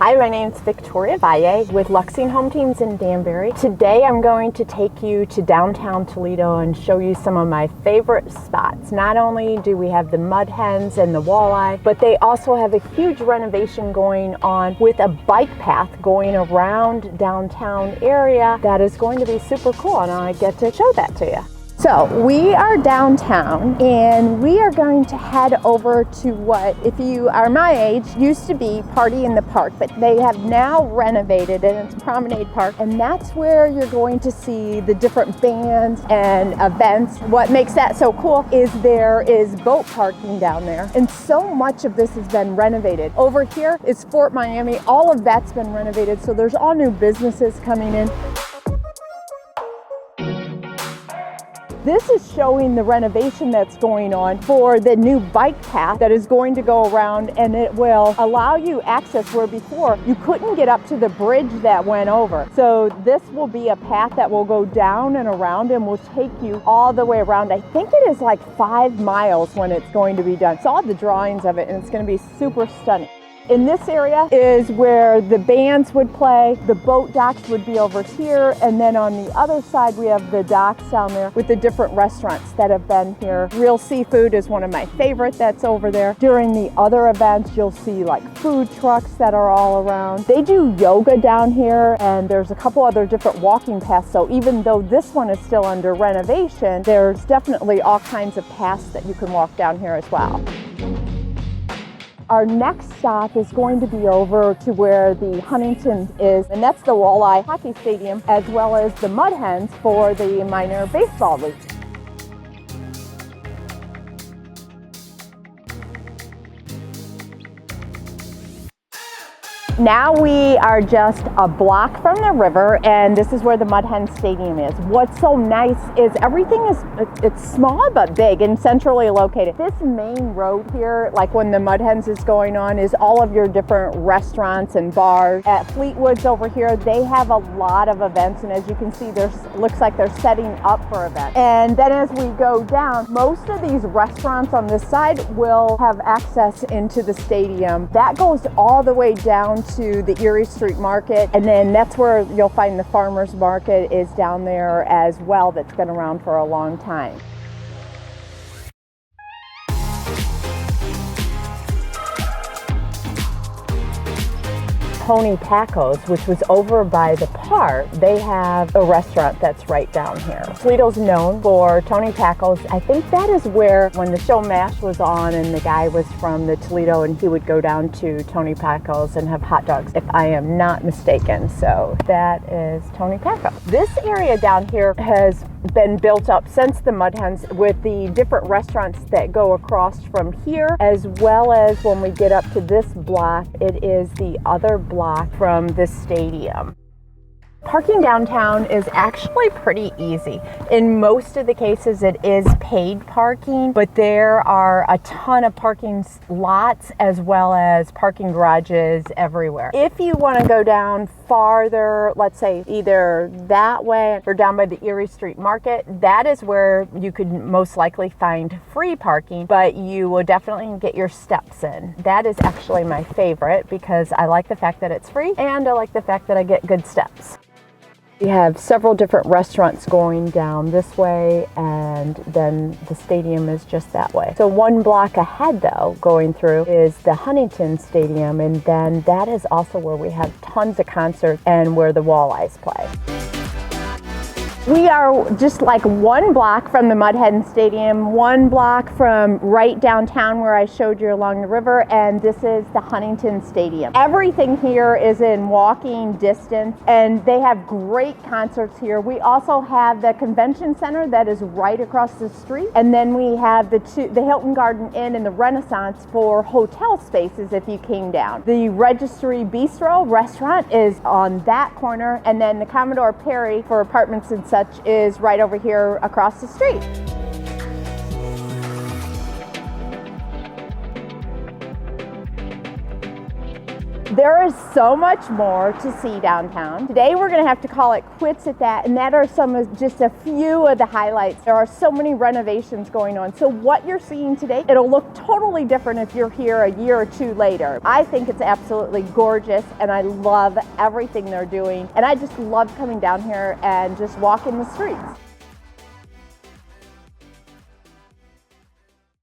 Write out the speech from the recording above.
Hi, my name's Victoria Valle with Luxion Home Teams in Danbury. Today I'm going to take you to downtown Toledo and show you some of my favorite spots. Not only do we have the Mud Hens and the Walleye, but they also have a huge renovation going on with a bike path going around downtown area that is going to be super cool, and I get to show that to you. So we are downtown and we are going to head over to what, if you are my age, used to be Party in the Park, but they have now renovated it. It's Promenade Park, and that's where you're going to see the different bands and events. What makes that so cool is there is boat parking down there, and so much of this has been renovated. Over here is Fort Miami. All of that's been renovated, so there's all new businesses coming in. This is showing the renovation that's going on for the new bike path that is going to go around, and it will allow you access where before you couldn't get up to the bridge that went over. So this will be a path that will go down and around and will take you all the way around. I think it is like 5 miles when it's going to be done. Saw the drawings of it, and it's going to be super stunning. In this area is where the bands would play, the boat docks would be over here, and then on the other side we have the docks down there with the different restaurants that have been here. Real Seafood is one of my favorite that's over there. During the other events you'll see like food trucks that are all around. They do yoga down here, and there's a couple other different walking paths, so even though this one is still under renovation, there's definitely all kinds of paths that you can walk down here as well. Our next stop is going to be over to where the Huntington is, and that's the Walleye Hockey Stadium, as well as the Mud Hens for the minor baseball league. Now we are just a block from the river, and this is where the Mud Hens Stadium is. What's so nice is everything it's small but big and centrally located. This main road here, like when the Mud Hens is going on, is all of your different restaurants and bars. At Fleetwood's over here, they have a lot of events, and as you can see, looks like they're setting up for events. And then as we go down, most of these restaurants on this side will have access into the stadium. That goes all the way down to the Erie Street Market, and then that's where you'll find the farmers market is down there as well. That's been around for a long time. Tony Packo's, which was over by the park, they have a restaurant that's right down here. Toledo's known for Tony Packo's. I think that is where, when the show MASH was on and the guy was from the Toledo, and he would go down to Tony Packo's and have hot dogs, if I am not mistaken. So that is Tony Packo. This area down here has been built up since the Mud Hens with the different restaurants that go across from here, as well as when we get up to this block, it is the other block from the stadium. Parking downtown is actually pretty easy. In most of the cases it is paid parking, but there are a ton of parking lots as well as parking garages everywhere. If you want to go down farther, let's say either that way or down by the Erie Street Market, that is where you could most likely find free parking, but you will definitely get your steps in. That is actually my favorite because I like the fact that it's free, and I like the fact that I get good steps. We have several different restaurants going down this way, and then the stadium is just that way. So one block ahead though, going through, is the Huntington Stadium, and then that is also where we have tons of concerts and where the Walleyes play. We are just like one block from the Mud Hens Stadium, one block from right downtown where I showed you along the river, and this is the Huntington Stadium. Everything here is in walking distance, and they have great concerts here. We also have the Convention Center that is right across the street, and then we have the Hilton Garden Inn and the Renaissance for hotel spaces if you came down. The Registry Bistro restaurant is on that corner, and then the Commodore Perry for apartments and such is right over here across the street. There is so much more to see downtown. Today we're gonna have to call it quits at that, and that are just a few of the highlights. There are so many renovations going on. So what you're seeing today, it'll look totally different if you're here a year or two later. I think it's absolutely gorgeous, and I love everything they're doing. And I just love coming down here and just walking the streets.